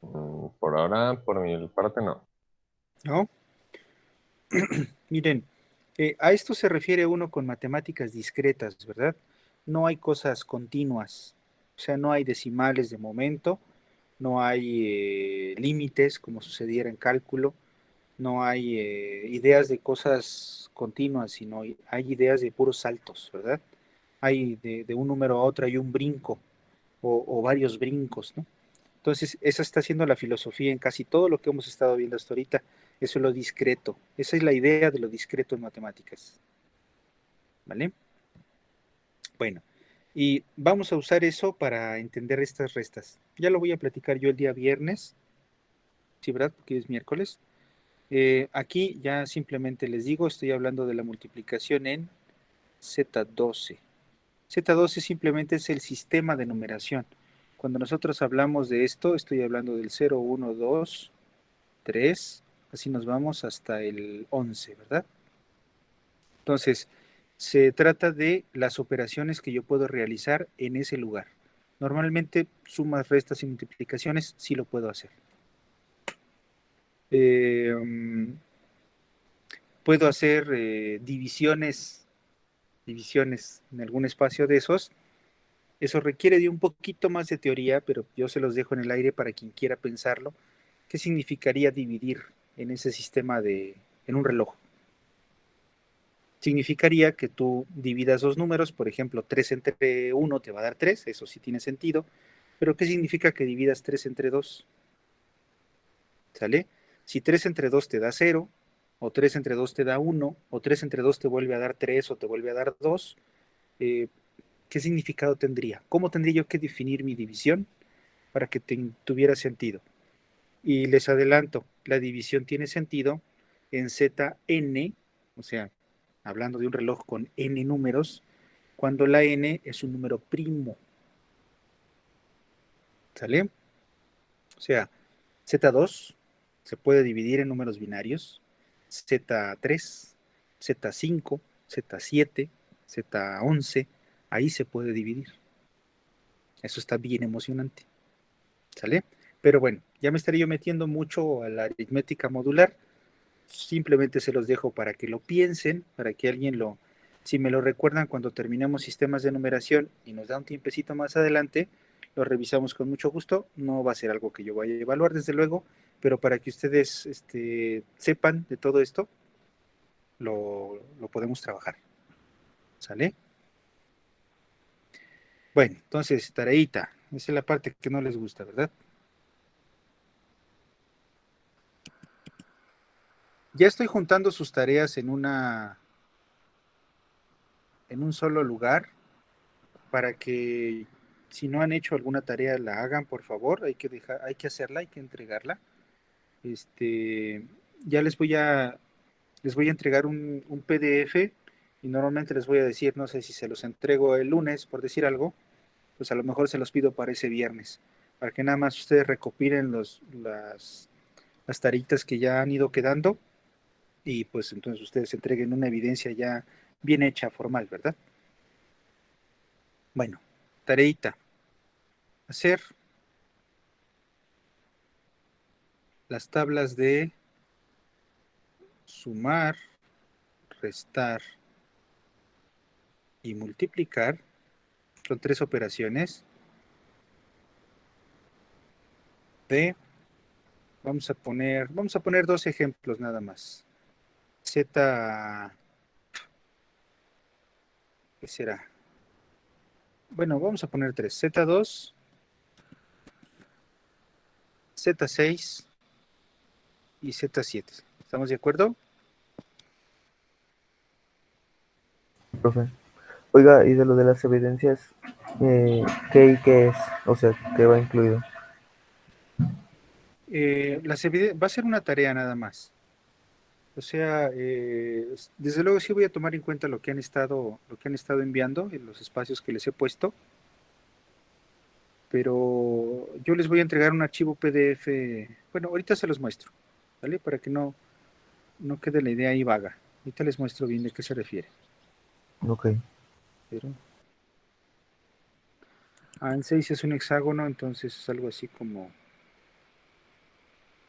Por ahora, por mi parte, no. ¿No? Miren, A esto se refiere uno con matemáticas discretas, ¿verdad? No hay cosas continuas, o sea, no hay decimales de momento, no hay límites como sucediera en cálculo, no hay ideas de cosas continuas, sino hay ideas de puros saltos, ¿verdad? Hay de un número a otro, hay un brinco o varios brincos, ¿no? Entonces, esa está siendo la filosofía en casi todo lo que hemos estado viendo hasta ahorita. Eso es lo discreto. Esa es la idea de lo discreto en matemáticas. ¿Vale? Bueno, y vamos a usar eso para entender estas restas. Ya lo voy a platicar yo el día viernes, ¿sí, verdad? Porque es miércoles. Aquí ya simplemente les digo, estoy hablando de la multiplicación en Z12. Z12 simplemente es el sistema de numeración. Cuando nosotros hablamos de esto, estoy hablando del 0, 1, 2, 3, así nos vamos hasta el 11, ¿verdad? Entonces, se trata de las operaciones que yo puedo realizar en ese lugar. Normalmente, sumas, restas y multiplicaciones sí lo puedo hacer. Puedo hacer divisiones en algún espacio de esos. Eso requiere de un poquito más de teoría, pero yo se los dejo en el aire para quien quiera pensarlo. ¿Qué significaría dividir en ese sistema en un reloj? Significaría que tú dividas dos números, por ejemplo, 3 entre 1 te va a dar 3, eso sí tiene sentido, pero ¿qué significa que dividas 3 entre 2? ¿Sale? Si 3 entre 2 te da 0, o 3 entre 2 te da 1, o 3 entre 2 te vuelve a dar 3 o te vuelve a dar 2, ¿qué significado tendría? ¿Cómo tendría yo que definir mi división para que tuviera sentido? Y les adelanto, la división tiene sentido en Zn, o sea, hablando de un reloj con n números, cuando la n es un número primo. ¿Sale? O sea, Z2 se puede dividir en números binarios, Z3, Z5, Z7, Z11, ahí se puede dividir. Eso está bien emocionante. ¿Sale? Pero bueno, ya me estaría yo metiendo mucho a la aritmética modular. Simplemente se los dejo para que lo piensen, para que alguien si me lo recuerdan cuando terminemos sistemas de numeración y nos da un tiempecito más adelante, lo revisamos con mucho gusto. No va a ser algo que yo vaya a evaluar, desde luego, pero para que ustedes sepan de todo esto, lo podemos trabajar. ¿Sale? Bueno, entonces, tareita. Esa es la parte que no les gusta, ¿verdad? Ya estoy juntando sus tareas en un solo lugar para que si no han hecho alguna tarea la hagan, por favor. Hay que hacerla, hay que entregarla. Ya les voy a entregar un PDF y normalmente les voy a decir, no sé si se los entrego el lunes, por decir algo, pues a lo mejor se los pido para ese viernes, para que nada más ustedes recopilen las tareitas que ya han ido quedando y pues entonces ustedes entreguen una evidencia ya bien hecha, formal, ¿verdad? Bueno, tareita. Hacer las tablas de sumar, restar y multiplicar. Son tres operaciones vamos a poner dos ejemplos nada más. ¿Qué será? Bueno, vamos a poner tres. Z2, Z6 y Z7. ¿Estamos de acuerdo? Profe. Oiga, y de lo de las evidencias, ¿qué y qué es? O sea, ¿qué va incluido? Va a ser una tarea nada más. O sea, desde luego sí voy a tomar en cuenta lo que han estado enviando en los espacios que les he puesto, pero yo les voy a entregar un archivo PDF. Bueno, ahorita se los muestro, ¿vale? Para que no quede la idea ahí vaga. Ahorita les muestro bien de qué se refiere. Ok. Pero, en 6 es un hexágono, entonces es algo así como...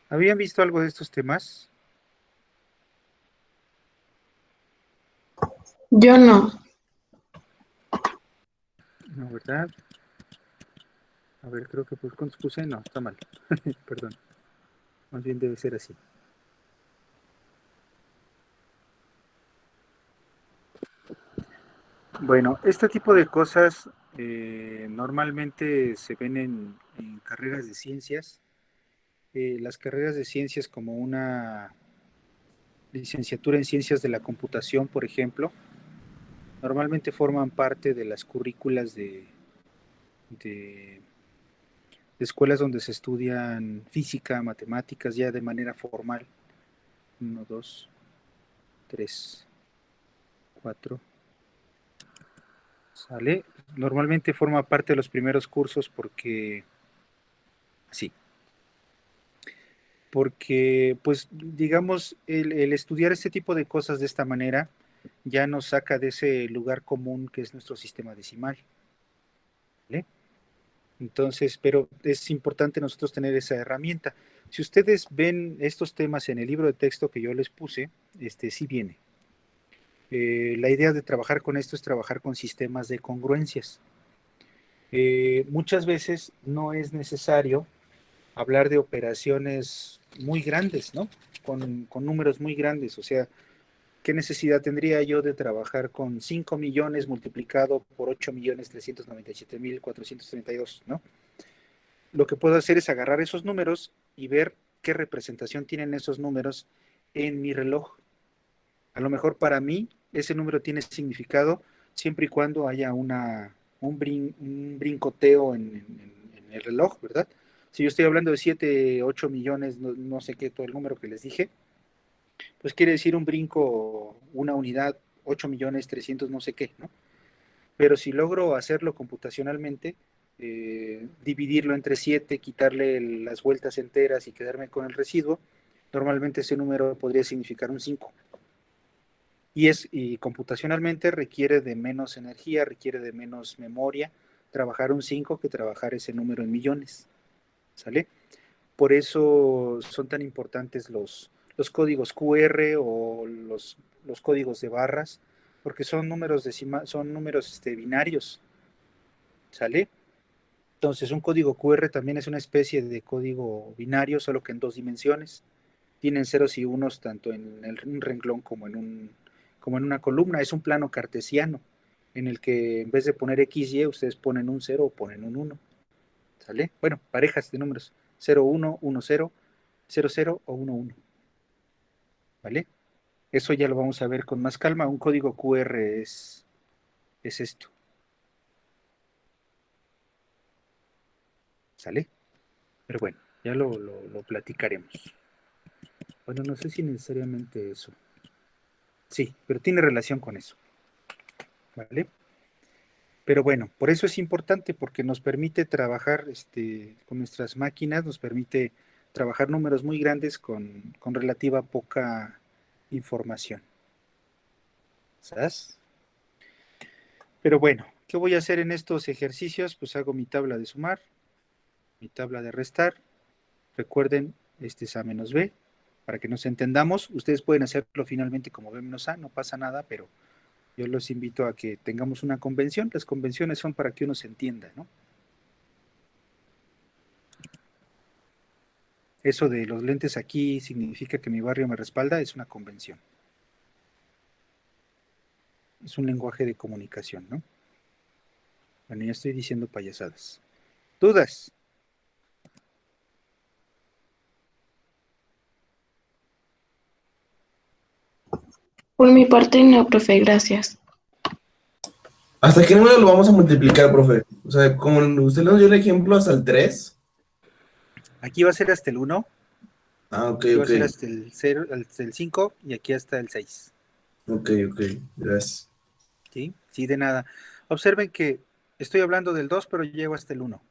¿Habían visto algo de estos temas? Yo no. No, ¿verdad? A ver, creo que pues ¿cuántos puse? No, está mal. Perdón. Más bien debe ser así. Bueno, este tipo de cosas normalmente se ven en carreras de ciencias. Las carreras de ciencias como una licenciatura en ciencias de la computación, por ejemplo, normalmente forman parte de las currículas de escuelas donde se estudian física, matemáticas ya de manera formal. 1, 2, 3, 4. ¿Sale? Normalmente forma parte de los primeros cursos porque, sí, porque pues digamos, el estudiar este tipo de cosas de esta manera ya nos saca de ese lugar común que es nuestro sistema decimal. ¿Vale? Entonces, pero es importante nosotros tener esa herramienta. Si ustedes ven estos temas en el libro de texto que yo les puse, sí viene. La idea de trabajar con esto es trabajar con sistemas de congruencias. Muchas veces no es necesario hablar de operaciones muy grandes, ¿no? Con números muy grandes. O sea, ¿qué necesidad tendría yo de trabajar con 5 millones multiplicado por 8.397.432, ¿no? Lo que puedo hacer es agarrar esos números y ver qué representación tienen esos números en mi reloj. A lo mejor para mí ese número tiene significado siempre y cuando haya un brincoteo en el reloj, ¿verdad? Si yo estoy hablando de 7, 8 millones, no sé qué, todo el número que les dije, pues quiere decir un brinco, una unidad, 8 millones 300 no sé qué, ¿no? Pero si logro hacerlo computacionalmente, dividirlo entre 7, quitarle las vueltas enteras y quedarme con el residuo, normalmente ese número podría significar un 5. Y computacionalmente requiere de menos energía, requiere de menos memoria trabajar un 5 que trabajar ese número en millones. ¿Sale? Por eso son tan importantes los códigos QR o los códigos de barras, porque son números binarios. ¿Sale? Entonces, un código QR también es una especie de código binario, solo que en 2 dimensiones. Tienen ceros y unos tanto en un renglón como en una columna. Es un plano cartesiano en el que en vez de poner X, Y, ustedes ponen un 0 o ponen un 1. ¿Sale? Bueno, parejas de números. 0, 1, 1, 0, 0, 0 o 1, 1. ¿Vale? Eso ya lo vamos a ver con más calma. Un código QR es esto. ¿Sale? Pero bueno, ya lo platicaremos. Bueno, no sé si necesariamente eso. Sí, pero tiene relación con eso. ¿Vale? Pero bueno, por eso es importante, porque nos permite trabajar con nuestras máquinas, nos permite trabajar números muy grandes con relativa poca información. ¿Sabes? Pero bueno, ¿qué voy a hacer en estos ejercicios? Pues hago mi tabla de sumar, mi tabla de restar. Recuerden, este es A menos B, para que nos entendamos. Ustedes pueden hacerlo finalmente como B menos A, no pasa nada, pero yo los invito a que tengamos una convención. Las convenciones son para que uno se entienda, ¿no? Eso de los lentes aquí significa que mi barrio me respalda, es una convención. Es un lenguaje de comunicación, ¿no? Bueno, ya estoy diciendo payasadas. ¿Dudas? Por mi parte, no, profe, gracias. ¿Hasta qué número lo vamos a multiplicar, profe? O sea, como usted nos dio el ejemplo hasta el 3. Aquí va a ser hasta el 1. Ah, ok, Aquí va a ok. ser hasta el 0, hasta el 5 y aquí hasta el 6. Ok, gracias. ¿Sí? Sí, de nada. Observen que estoy hablando del 2, pero llego hasta el 1.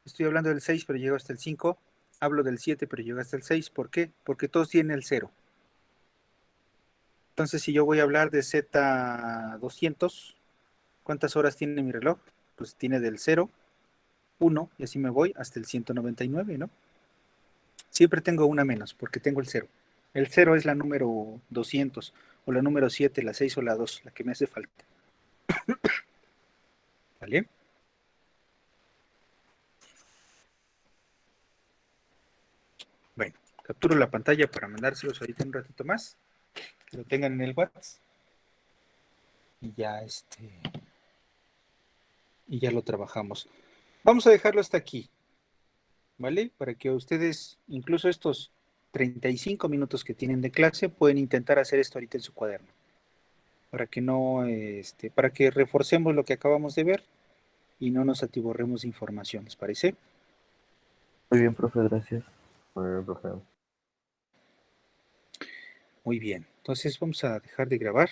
Estoy hablando del 6, pero llego hasta el 5. Hablo del 7, pero llego hasta el 6. ¿Por qué? Porque todos tienen el 0. Entonces, si yo voy a hablar de Z200, ¿cuántas horas tiene mi reloj? Pues tiene del 0, 1, y así me voy hasta el 199, ¿no? Siempre tengo una menos, porque tengo el 0. El 0 es la número 200. o la número 7, la 6 o la 2, la que me hace falta. ¿Vale? Bueno, capturo la pantalla para mandárselos ahorita un ratito más, que lo tengan en el WhatsApp y ya lo trabajamos. Vamos a dejarlo hasta aquí, ¿vale? Para que ustedes, incluso estos 35 minutos que tienen de clase, pueden intentar hacer esto ahorita en su cuaderno, para que no, para que reforcemos lo que acabamos de ver y no nos atiborremos de información, ¿les parece? Muy bien, profe, gracias. Muy bien, profe. Muy bien, entonces vamos a dejar de grabar.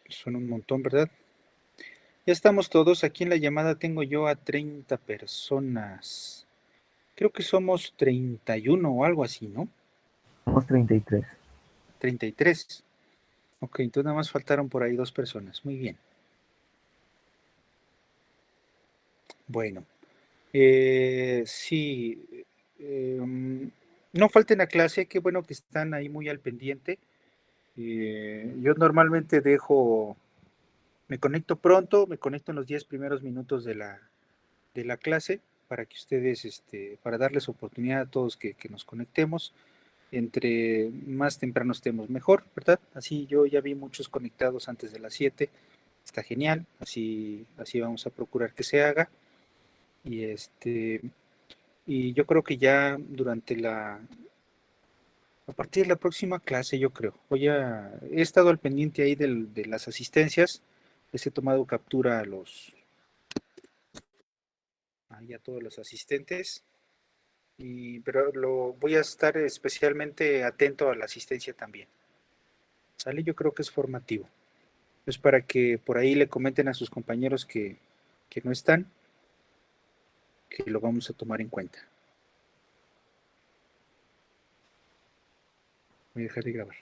Son un montón, ¿verdad? Ya estamos todos. Aquí en la llamada tengo yo a 30 personas. Creo que somos 31 o algo así, ¿no? Somos 33. 33. Ok, entonces nada más faltaron por ahí 2 personas. Muy bien. Bueno. Sí. No falten a clase. Qué bueno que están ahí muy al pendiente. Yo normalmente me conecto pronto, me conecto en los 10 primeros minutos de la clase para que ustedes, para darles oportunidad a todos que nos conectemos. Entre más temprano estemos mejor, ¿verdad? Así yo ya vi muchos conectados antes de las 7, está genial, así vamos a procurar que se haga. Y yo creo que ya a partir de la próxima clase, yo creo, he estado al pendiente ahí de las asistencias, les he tomado captura a todos los asistentes. Pero voy a estar especialmente atento a la asistencia también. ¿Sale? Yo creo que es formativo. Es para que por ahí le comenten a sus compañeros que no están, que lo vamos a tomar en cuenta. Voy a dejar de grabar.